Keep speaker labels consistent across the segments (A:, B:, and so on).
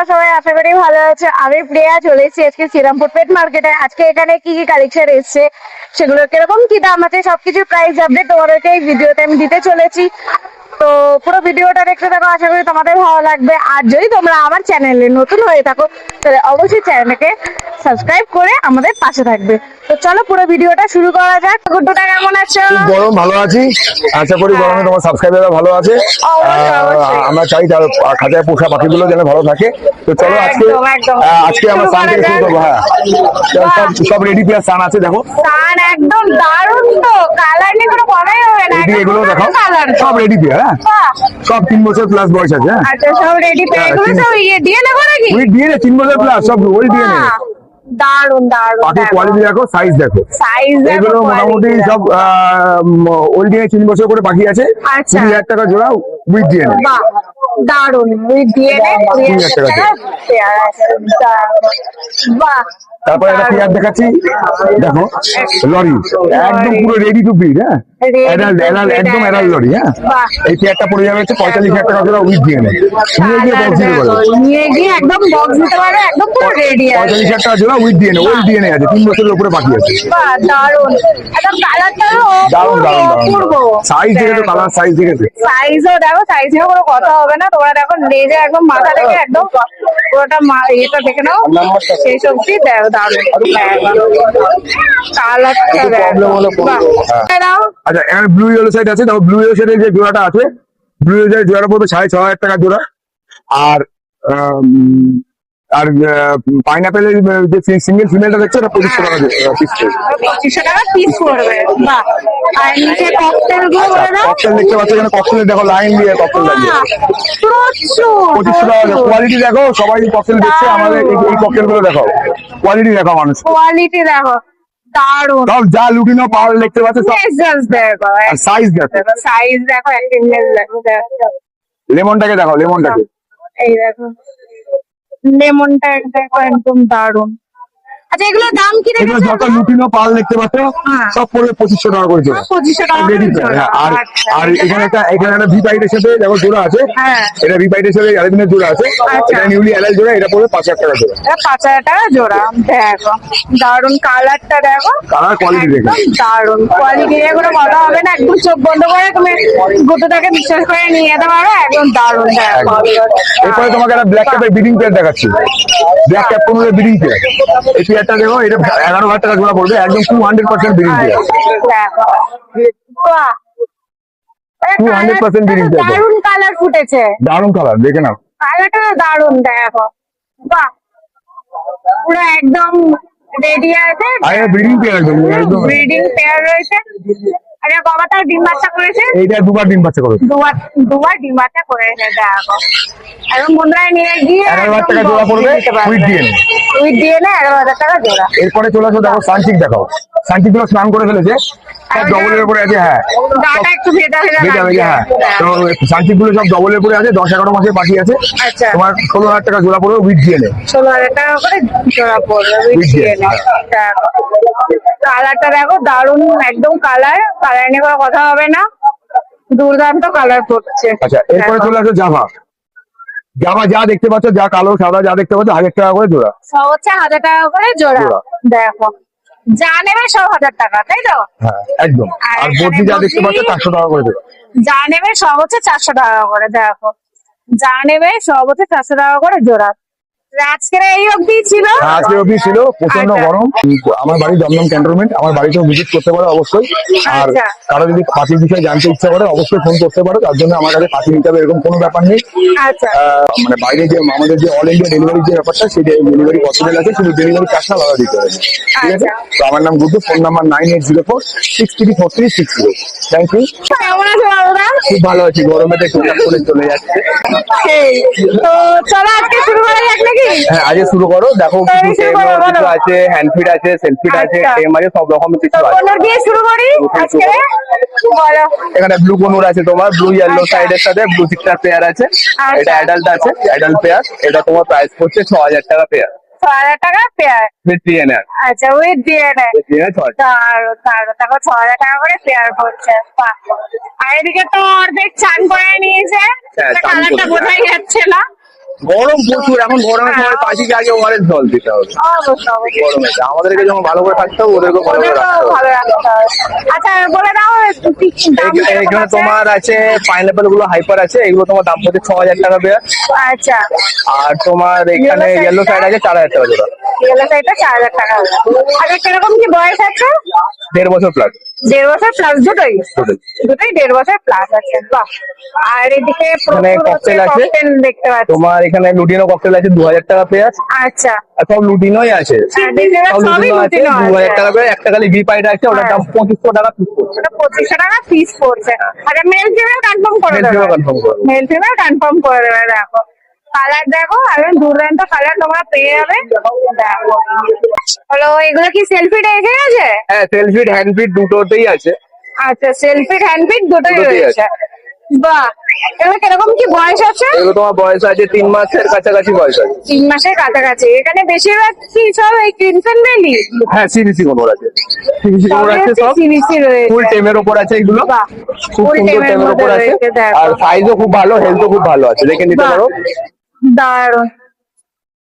A: তোমরা সবাই আশা করি ভালো আছো। আমি প্রিয়া চলে এসেছি আজকে শ্রীরামপুর পেট মার্কেটে। আজকে এখানে কি কি কালেকশন এসছে, সেগুলো কিরকম কি দাম আছে, সবকিছুর প্রাইস আপডেট তোমাদেরকে এই ভিডিওতে আমি দিতে চলেছি। তো পুরো ভিডিওটা দেখতে থাকো, আশা করি তোমাদের ভালো লাগবে। আর যদি তোমরা আমার চ্যানেলে নতুন হয়ে থাকো তাহলে অবশ্যই চ্যানেলকে সাবস্ক্রাইব করে আমাদের পাশে থাকবে। তো চলো পুরো ভিডিওটা শুরু করা যাক। গুড্ডুটা কেমন আছো?
B: খুব গরম, ভালো আছি। আশা করি গরমে তোমার সাবস্ক্রাইবাররা ভালো আছে। আমরা চাই তার খাঁচায় পোষা পাখিগুলো যেন ভালো থাকে। তো চলো আজকে আজকে আমরা স্নান থেকে শুরু করবো। হ্যাঁ, সব রেডি পেয়ার স্নান আছে, দেখো
A: স্নান একদম দারুণ। তো কালার নিয়ে কোনো কথাই হবে না,
B: এগুলো দেখো সব রেডি পেয়ার। হ্যাঁ, সব 3 বছর প্লাস বয়স আছে। হ্যাঁ,
A: আচ্ছা, সব রেডি পেয়ে এগুলো সব দিয়ে নেবো নাকি?
B: ওই ডিএনএ 3 বছর প্লাস সব ওই ডিএনএ।
A: দারুণ দারুণ।
B: পাখির কোয়ালিটি দেখো, সাইজ দেখো,
A: সাইজ
B: এগুলো মোটামুটি সব ওই ডিএনএ 3 বছর করে পাখি আছে। 20,000 টাকা জোড়া উইথ ডিএনএ।
A: বাহ, দারুণ। উইথ ডিএনএ
B: 20,000 টাকা।
A: বাহ।
B: তারপরে একটা পেয়ার দেখাচ্ছি, দেখো লরি, একদম পুরো রেডি টু ব্রিড। হ্যাঁ, একদম অ্যাডাল্ট লরি। হ্যাঁ, এই পেয়ারটা পড়ে যাবে হচ্ছে 45,000 টাকা জোড়া উইথ ডিএনএ।
A: নিয়ে গিয়ে একদম বক্স দিতে পারবে, একদম পুরো রেডি আছে।
B: 45,000 টাকা জোড়া উইথ ডিএনএ, ওই ডিএনএ আছে, 3 বছরের উপরে বাকি আছে।
A: বাহ, দারুণ। একদম কালারটাও
B: দারুণ দারুণ
A: অপূর্ব।
B: সাইজ দেখেছো, কালার সাইজ দেখেছো।
A: সাইজও দেখো, সাইজ নিয়ে কোনো কথা হবে না। তোমরা দেখো লেজে একদম মাথা থেকে একদম পুরোটা এটা দেখে নাও, সেই সবজি দেখো দারুণ। কালারটা দেখো।
B: আচ্ছা, এখানে ব্লু ইয়েলো সাইড আছে, দেখো ব্লু ইয়েলো সাইডের যে জোড়াটা আছে, ব্লু ইয়েলো সাইড জোড়া পড়বে 6,500 টাকা জোড়া। আর আর পাইনাপেলের যে সিঙ্গেল ফিমেলটা দেখছো, এটা 2500 টাকা পিস।
A: 2500 টাকা পিস পড়বে। বাহ। আর নিচে ককটেল গুলো বলে দাও।
B: ককটেল দেখতে পাচ্ছ, এখানে ককটেলের দেখো লাইন দিয়ে ককটেল লাগিয়ে
A: প্রচুর
B: 2500 টাকা। কোয়ালিটি দেখো, সবাই ককটেল দেখছে, আমাদের এই ককটেল গুলো দেখো, কোয়ালিটি দেখো, মানুষ
A: কোয়ালিটি দেখো, দারুণ।
B: সব যা লুটিনো পাওয়ার দেখতে পাচ্ছ, সব
A: দেখো
B: সাইজ দেখো,
A: সাইজ দেখো, দেখো।
B: লেমনটাকে দেখো, লেমনটাকে
A: এই দেখো, লেমনটা দেখো, একদম দারুণ। আচ্ছা, এগুলোর দাম কি
B: এগুলো
A: রেখেছো?
B: যত লুটিনো পাল দেখতে পাচ্ছ, সব পড়বে 2500 টাকা করে জোড়া।
A: 2500 টাকা
B: রেডি।
A: জোড়া।
B: আর
A: আচ্ছা,
B: আর এখানে একটা ভি পাইটের সাথে দেখো জোড়া আছে।
A: হ্যাঁ,
B: এটা ভি পাইটের সাথে আরেকদিনের জোড়া আছে।
A: আচ্ছা।
B: এটা নিউলি অ্যালাইজ জোড়া, এটা পড়বে 5,000 টাকা জোড়া।
A: এটা 5,000 টাকা জোড়া। দেখো দারুণ, কালারটা দেখো,
B: কালার কোয়ালিটি দেখো,
A: একদম দারুণ। কোয়ালিটি নিয়ে কোনো কথা হবে না, একদম চোখ বন্ধ করে তুমি গুটোটাকে বিশ্বাস করে নিয়ে যেতে পারো। একদম দারুণ। দেখো
B: এরপরে তোমাকে একটা ব্ল্যাক ক্যাপের ব্রিডিং পেয়ার দেখাচ্ছি। ব্ল্যাক ক্যাপ কোন ব্রিডিং পেয়ার, এই পেয়ারটা দেখো, এটা 11,000 টাকা জোড়া পড়বে, একদম 200% ব্রিডিং পেয়ার।
A: দেখো, বাহ,
B: 200% ব্রিডিং পেয়ার,
A: দারুণ কালার ফুটেছে,
B: দারুণ কালার দেখে নাও।
A: কালারটা দারুণ। দেখো, বাহ, পুরো একদম রেডি আছে।
B: আর ব্রিডিং পেয়ার একদম
A: ব্রিডিং পেয়ার রয়েছে। আরে বাবা, তার ডিম বাচ্চা করেছে।
B: এইটা দুবার ডিম বাচ্চা করেছে,
A: দুবার ডিম বাচ্চা করেছে। দেখো, এবং বন্ধুরা নিয়ে গিয়ে
B: 11,000 টাকা জোড়া পড়বে উইথ ডিএনএ।
A: উইথ ডিএনএ 11,000 টাকা জোড়া।
B: এরপরে চলে আসো, দেখো সানচিক দেখাও। সানচিক গুলো স্নান করে ফেলেছে, সব ডবলের উপরে আছে। হ্যাঁ,
A: গাটা একটু ভেজা ভেজা
B: ভেজা
A: লাগছে।
B: ভেজা। হ্যাঁ, তো সানচিক গুলো সব ডবলের উপরে আছে, 10-11 মাসের পাখি আছে।
A: আচ্ছা,
B: তোমার 16,000 টাকা জোড়া পড়বে উইথ ডিএনএ।
A: 16,000 টাকা করে জোড়া পড়বে উইথ ডিএনএ। কালারটা দেখো, দারুণ একদম কালার নিয়ে কোনো কথা হবে না, দুর্দান্ত কালার করছে।
B: আচ্ছা, এরপরে চলে আসো জাভা। জাভা যা দেখতে পাচ্ছ, যা কালো সাদা যা দেখতে পাচ্ছ, 1,000 টাকা করে জোড়া।
A: সব হচ্ছে 1,000 টাকা করে জোড়া। দেখো, যা নেবে সব 1,000 টাকা, তাই তো?
B: হ্যাঁ, একদম। আর বদ্রি যা দেখতে পাচ্ছ 400 টাকা করে জোড়া।
A: যা নেবে সব হচ্ছে 400 টাকা করে। দেখো, যা নেবে সব হচ্ছে 400 টাকা করে জোড়া। আজকের এই অবধি ছিল।
B: আজকে অবধি ছিল, প্রচন্ড
A: আচ্ছা।
B: গরম। আমার বাড়ি দমদম ক্যান্টনমেন্ট, আমার বাড়িতেও ভিজিট করতে পারো অবশ্যই। আর
A: আচ্ছা।
B: কারো যদি পাখির বিষয়ে জানতে ইচ্ছা করে অবশ্যই ফোন করতে পারো, তার জন্য আমার কাছে পাখি নিতে হবে এরকম কোনো ব্যাপার নেই।
A: আচ্ছা,
B: মানে বাইরে যে আমাদের যে অল ইন্ডিয়া ডেলিভারি যে ব্যাপারটা, সেই ডেলিভারি পসিবল আছে, শুধু ডেলিভারি চার্জটা আলাদা দিতে হবে। ঠিক আছে? তো আমার নাম Guddu, phone number 9804634360। Thank you.
A: কেমন আছো বাবুরা?
B: খুব ভালো আছি, গরমেতে টুকটাক করে চলে যাচ্ছে।
A: তো চলো আজকে শুরু করা যাক নাকি?
B: হ্যাঁ, আজকে শুরু করো। দেখো
A: তাহলে
B: কিছু
A: শুরু করো, বলো।
B: কিছু আছে, হ্যান্ড ফিড আছে, সেলফ ফিড আছে,
A: আচ্ছা।
B: টেম আছে, সব রকমের কিছু
A: তো
B: আছে।
A: কোন দিয়ে শুরু করি আজকে, বলো।
B: এখানে ব্লু কোনুর আছে তোমার, ব্লু ইয়েলো
A: আচ্ছা।
B: সাইডের সাথে ব্লু চিকটার পেয়ার আছে।
A: আচ্ছা।
B: এটা অ্যাডাল্ট আছে, অ্যাডাল্ট পেয়ার। এটা তোমার প্রাইস পড়ছে 6,000 টাকা পেয়ার
A: 6,000 টাকা পেয়ার।
B: With DNA.
A: আচ্ছা, উইথ ডিএনএ।
B: ডিএনএ 6,000।
A: দেখো 6,000 টাকা করে পেয়ার পড়ছে। বাহ। আর এদিকে তো অর্ধেক চান করে নিয়েছে,
B: হ্যাঁ, চান
A: কালারটা
B: করে
A: বোঝাই যাচ্ছে না।
C: গরম প্রচুর, এখন গরমের সময় পাখিকে আগে ওয়ারেস জল দিতে হবে।
A: অবশ্যই অবশ্যই।
C: গরমে আমাদেরকে যেমন ভালো করে থাকতে হবে, ওদেরকে ভালো করে
A: ওদেরকেও
C: রাখতে হবে।
A: ভালো রাখতে হবে। আচ্ছা বলে দাও কি কি দাম কিরকম
C: এখানে
A: আছে?
C: তোমার আছে পাইনাপেল গুলো হাইপার আছে, এগুলো তোমার দাম পড়ছে 6,000 টাকা পেয়ার।
A: আচ্ছা,
C: আর তোমার এখানে
A: Yellow
C: ইয়েলো
A: side
C: সাইড আছে 4,000 টাকা জোড়া।
A: ইয়েলো সাইডটা 4,000 টাকা। আচ্ছা কিরকম কি বয়স আছে?
C: 1.5 বছর প্লাস।
A: 1.5 বছর প্লাস দুটোই? দুটোই 1.5 বছর প্লাস আছে, বাহ। আর এদিকে
C: ককটেল আছে।
A: ককটেল দেখতে পাচ্ছি।
C: তোমার এখানে লুটিনো ককটেল আছে 2,000 টাকা পেয়ার।
A: আচ্ছা,
C: আর সব লুটিনোই আছে,
A: আর দেখতে
C: সব
A: পাচ্ছি সবই
C: লুটিনো আছে
A: লুটিনো
C: 2,000
A: আছে।
C: টাকা পেয়ার। একটা খালি ভি পাইড আছে, ওটার দাম 2,500 টাকা পিস পড়ছে।
A: ওটা 2,500 টাকা পিস পড়ছে। আচ্ছা মেল ফিমেল কনফার্ম করে
C: Male
A: দেবে?
C: female confirm করে দেবে।
A: মেল ফিমেল কনফার্ম করে দেবে। দেখো কালার, দেখো একদম দুর্দান্ত কালার তোমরা পেয়ে যাবে। দেখো হলো, এগুলো কি সেলফি এসে গেছে?
C: হ্যাঁ, সেলফিড হ্যান্ড ফিড দুটোতেই আছে।
A: আচ্ছা, সেলফি হ্যান্ড পিক দুটোই
C: দুটোই
A: রয়েছে, বাহ। এগুলো কিরকম কি বয়স আছে?
C: এগুলো তোমার বয়স আছে 3 মাসের কাছাকাছি বয়স আছে।
A: 3 মাসের কাছাকাছি। এখানে বেশিরভাগ কি সব এই ক্রিমসন বেলি?
C: হ্যাঁ, সিরিসি কোনোর আছে, সিরিসি কোনোর
A: সবই
C: আছে,
A: হচ্ছে
C: সব
A: সিরিসি রয়েছে।
C: ফুল টেমের ওপর আছে এগুলো।
A: বাহ,
C: খুব
A: ফুল
C: সুন্দর
A: টেমের
C: টেমের
A: মধ্যে
C: ওপর আছে।
A: রয়েছে, দেখো।
C: আর সাইজও খুব ভালো, হেলথও খুব ভালো আছে, দেখে নিতে
A: বাহ,
C: পারো।
A: দারুণ।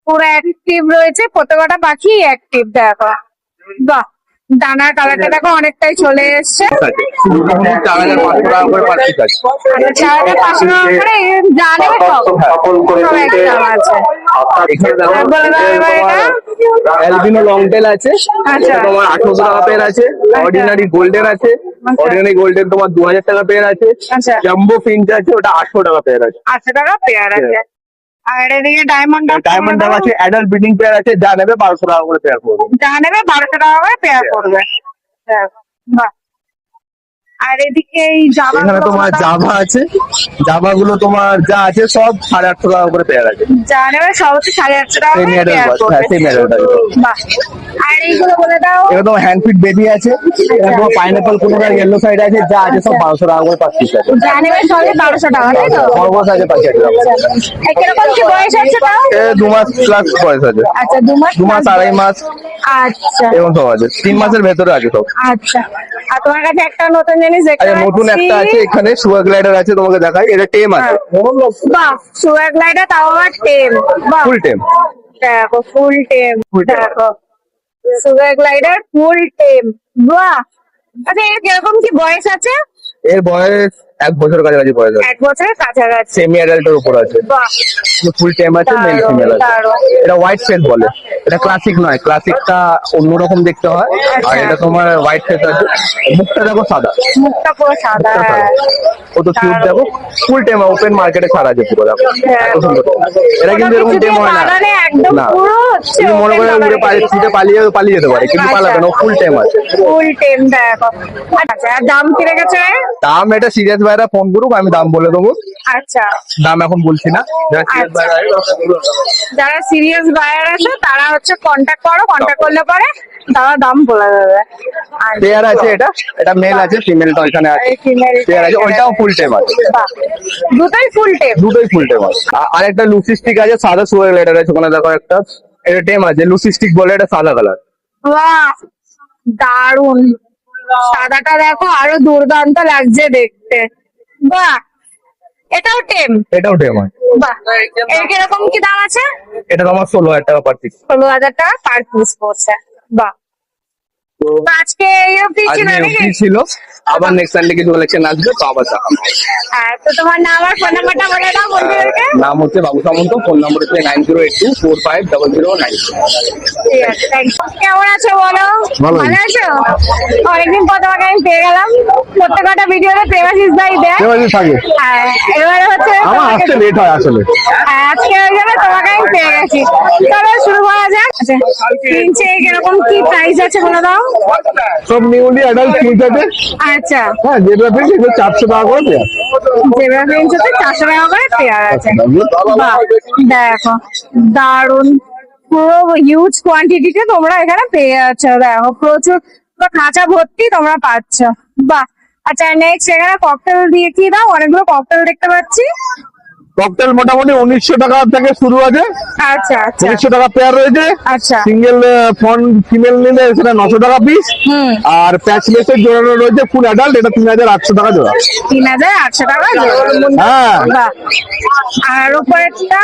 A: পুরো অ্যাক্টিভ রয়েছে, প্রত্যেকটা পাখি অ্যাক্টিভ। দেখো বাহ, ডানার কালারটা দেখো অনেকটাই চলে এসছে।
C: আছে 4,500 টাকা করে পার পিস আছে।
A: আচ্ছা, 4,500 টাকা করে যা নেবে সব সব এক দাম আছে।
C: এখানে দেখো
A: আর বলে দাও এবার এটা?
C: অ্যালবিনো লং টেল আছে,
A: আচ্ছা।
C: এটা তোমার 800 টাকা পেয়ার আছে। অর্ডিনারি গোল্ডেন আছে,
A: আচ্ছা।
C: অর্ডিনারি গোল্ডেন তোমার 2,000 টাকা পেয়ার আছে।
A: আচ্ছা।
C: জাম্বো ফিঞ্চ আছে, ওটা 800 টাকা পেয়ার আছে।
A: 800 টাকা পেয়ার আছে। আর এদিকে ডায়মন্ড
C: ডায়মন্ড আছে, অ্যাডাল্ট ব্রিডিং পেয়ার আছে, যা নেবে 1,200 টাকা করে পেয়ার পড়বে।
A: যা নেবে 1,200 টাকা করে পেয়ার করবে। দেখো, বাহ। আর এদিকে এই জামা
C: এখানে তোমার জাভা আছে, জাভা গুলো তোমার যা আছে সব 850 টাকা করে পেয়ার আছে।
A: যা নেবে সব হচ্ছে 850 টাকা
C: Same
A: করে
C: adult
A: পেয়ার
C: box,
A: করবে।
C: হ্যাঁ, same adult আছে।
A: বাহ। আর এইগুলো বলে দাও?
C: এখানে তোমার হ্যান্ড ফিড বেবি আছে, এখানে তোমার পাইনাপল কোনোটা ইয়েলো সাইড আছে, যা আছে সব 1,200 টাকা করে পার পিস আছে।
A: যা নেবে সবই 1,200 টাকা, তাই তো?
C: খরগোশ আছে পাখি আছে।
A: এই কিরকম কি বয়স আছে তাও?
C: 2 মাস প্লাস বয়স আছে,
A: আচ্ছা, 2 মাস
C: 2 মাস 2.5 মাস
A: আচ্ছা
C: এরকম সব আছে, 3 মাসের ভেতরে আছে সব।
A: আচ্ছা। আর তোমার কাছে একটা নতুন জিনিস দেখতে
C: আচ্ছা, নতুন
A: পাচ্ছি।
C: একটা আছে এখানে সুগার গ্লাইডার আছে, তোমাকে দেখাই, এটা টেম আছে,
A: বাহ, সুগার গ্লাইডার, তাও আবার টেম। বাহ,
C: ফুল টেম।
A: দেখো ফুল টেম।
C: Full tame।
A: দেখো সুগার গ্লাইডার ফুল টেম, বাহ। আচ্ছা, এর কিরকম কি বয়স আছে?
C: এর বয়স 1 বছর কাছাকাছি বয়স আছে,
A: 1 বছরের কাছাকাছি,
C: সেমি অ্যাডাল্টের উপর আছে।
A: বাহ।
C: ফুল টেম আছে, মেল
A: দারুণ,
C: ফিমেল আছে।
A: দারুণ।
C: এটা হোয়াইট ফেস বলে, এটা ক্লাসিক নয়, ক্লাসিকটা অন্যরকম দেখতে হয়, আর এটা তোমার হোয়াইট ফেস আছে। মুখটা দেখো সাদা,
A: মুখটা পুরো সাদা।
C: ও তো কিউট দেখো। ফুল টেম, ওপেন মার্কেটে ছাড়া আছে পুরো, দেখো এত সুন্দর। এরা কিন্তু এরকম টেম হয় না,
A: বাগানে একদম
C: না
A: পুরো হচ্ছে
C: তুমি মনে
A: open
C: করে উড়ে
A: বাগানে।
C: ছুটে পালিয়ে যেতে পারে, কিন্তু পালাবে না, ফুল টেম আছে।
A: ফুল টেম, দেখো। আচ্ছা, আর দাম কি রেখেছে?
C: দাম এটা সিরিয়াস ভাইরা ফোন করুক, আমি দাম বলে দেবো।
A: আচ্ছা,
C: দাম এখন বলছি না, যারা serious
A: আচ্ছা।
C: buyer আছে, তারা phone করুক।
A: যারা সিরিয়াস বায়ার আছে তারা হচ্ছে কন্ট্যাক্ট করো, কন্ট্যাক্ট করলে পরে তারা দাম বলে দেবে। আর
C: পেয়ার আছে, এটা মেল আছে, ফিমেলটা ওইখানে আছে।
A: ফিমেল
C: পেয়ার আছে, ওইটাও ফুল টেম আছে,
A: দুটোই ফুল টেম।
C: দুটোই ফুল টেম আছে। আর একটা লুসি স্টিক আছে, সাদা সুগার লেটার আছে, ওখানে দেখো একটা, এটা টেম আছে, লুসি স্টিক বলে, এটা সাদা কালার।
A: বাহ, দারুন। সাদাটা দেখো আরো দুর্দান্ত লাগছে দেখতে, বাহ। এটাও টেম,
C: এটাও টেম আছে।
A: বাহ। এর কিরকম কি দাম আছে?
C: এটা তোমার 16,000 টাকা পার পিস।
A: 16,000 টাকা পার পিস পড়ছে, বাহ। তো আজকে এই অব্দি ছিল
C: আজকে
A: নাকি?
C: অবধি ছিল, আবার নেক্সট সানডে কিছু কালেকশন আসবে, তো আবার দেখাবো।
A: হ্যাঁ, তো তোমার নাম আর ফোন নাম্বারটা বলে দাও বন্ধুদেরকে।
C: নাম হচ্ছে বাবু সামন্ত, ফোন নাম্বার হচ্ছে 9082450009।
A: ঠিক আছে, thank you. কেমন আছো বলো?
B: ভালো।
A: ভালো আছো? অনেকদিন পর তোমাকে আমি পেয়ে গেলাম, প্রত্যেকটা ভিডিওতে প্রেমাশিস ভাই দেয়।
B: এবারে থাকে,
A: হ্যাঁ, এবারে হচ্ছে
B: আমার
A: তোমাকে-
B: আসতে লেট হয় আসলে।
A: হ্যাঁ, আজকে ওই জন্য তোমাকে আমি পেয়ে গেছি। চলো শুরু করা যাক। আচ্ছা, কিনছে কিরকম কি প্রাইস আছে বলে দাও।
B: সব নিউলি অ্যাডাল্ট ফিট আছে,
A: আচ্ছা,
B: হ্যাঁ, যেটা ফিট এটা 400 টাকা করে পেয়ার।
A: জেব্রা প্রিন্স হচ্ছে 400 টাকা করে পেয়ার আছে। বাহ, দেখো দারুন, পুরো হিউজ কোয়ান্টিটিতে তোমরা এখানে পেয়ে যাচ্ছ। দেখো প্রচুর, পুরো খাঁচা ভর্তি তোমরা পাচ্ছ, বাহ। আচ্ছা, নেক্সট এখানে ককটেল দিয়ে কি দাও, অনেকগুলো ককটেল দেখতে পাচ্ছি।
C: ককটেল মোটামুটি 1900 টাকা থেকে শুরু আছে।
A: আচ্ছা আচ্ছা
C: 1900 টাকা পেয়ার রয়েছে।
A: আচ্ছা
C: সিঙ্গেল ফন ফিমেল নিলে সেটা 900 টাকা পিস।
A: হুম
C: আর প্যাচলেসের জোড়ানো রয়েছে ফুল অ্যাডাল্ট, এটা 3800 টাকা জোড়া।
A: 3800 টাকা জোড়া।
C: হ্যাঁ।
A: বাহ। আর উপরেরটা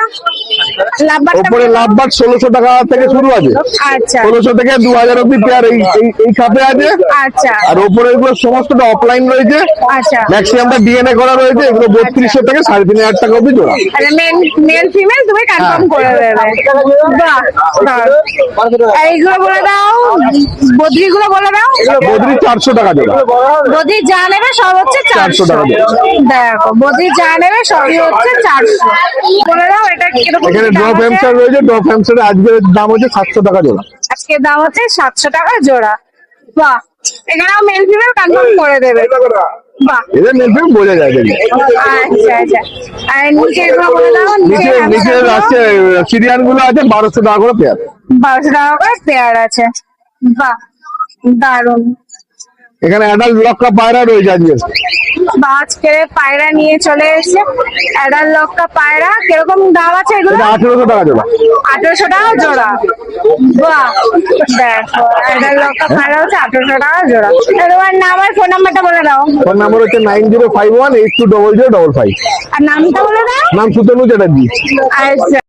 A: লাভবারটা
C: ওপরে লাভবার্ড 1600 টাকা থেকে শুরু আছে।
A: আচ্ছা
C: 1600 থেকে 2000 অব্দি পেয়ার এই খাপে আছে।
A: আচ্ছা
C: আর ওপরে এগুলো সমস্তটা অফলাইন রয়েছে,
A: আচ্ছা
C: ম্যাক্সিমামটা ডিএনএ করা রয়েছে। এগুলো 3200 থেকে 3500 টাকা অব্দি জোড়া।
A: আরে মেল ফিমেল তুমি কনফার্ম করে দেবে। বাহ দাও। এইগুলো বলে দাও, বদ্রিগুলো বলে দাও।
C: বদ্রি 400 টাকা জোড়া।
A: বদ্রি যা নেবে সব হচ্ছে
C: 400
A: 400
C: টাকা জোড়া।
A: দেখো বদ্রি যা নেবে সবই হচ্ছে 400 বলে দাও। এটা কিরকম
C: এখানে
A: দাম
C: ড্রপ
A: আছে?
C: হ্যামস্টার রয়েছে, ড্রপ হ্যামস্টারের আজকের দাম হচ্ছে 700 টাকা জোড়া।
A: আজকে দাম হচ্ছে 700 টাকা জোড়া। বাহ এখানেও মেল ফিমেল কনফার্ম করে দেবে। বাহ
C: এদের নেলফিল্ম বোঝা যায় দেখলে।
A: আচ্ছা আচ্ছা। আর নিচে এগুলো বলে দাও।
C: নিচে নিচে আছে সিরিয়ান গুলো আছে 1200 টাকা করে পেয়ার।
A: 1200 টাকা করে পেয়ার আছে। বাহ দারুন।
C: এখানে অ্যাডাল্ট লক্কা পায়রা রয়েছে আজকে।
A: বা আজকে পায়রা নিয়ে চলে এসেছে। অ্যাডাল লক্কা পায়রা কিরকম দাম আছে এগুলো?
C: এটা 1800 টাকা জোড়া।
A: 1800 টাকা জোড়া। বাহ দেখো অ্যাডাল লক্কা পায়রা হচ্ছে 1800 টাকা জোড়া। তোমার নাম আর ফোন নাম্বারটা বলে দাও।
C: ফোন নাম্বার হচ্ছে 9051820055।
A: আর নামটা বলে দাও।
C: নাম সুতনু চ্যাটার্জি।
A: আচ্ছা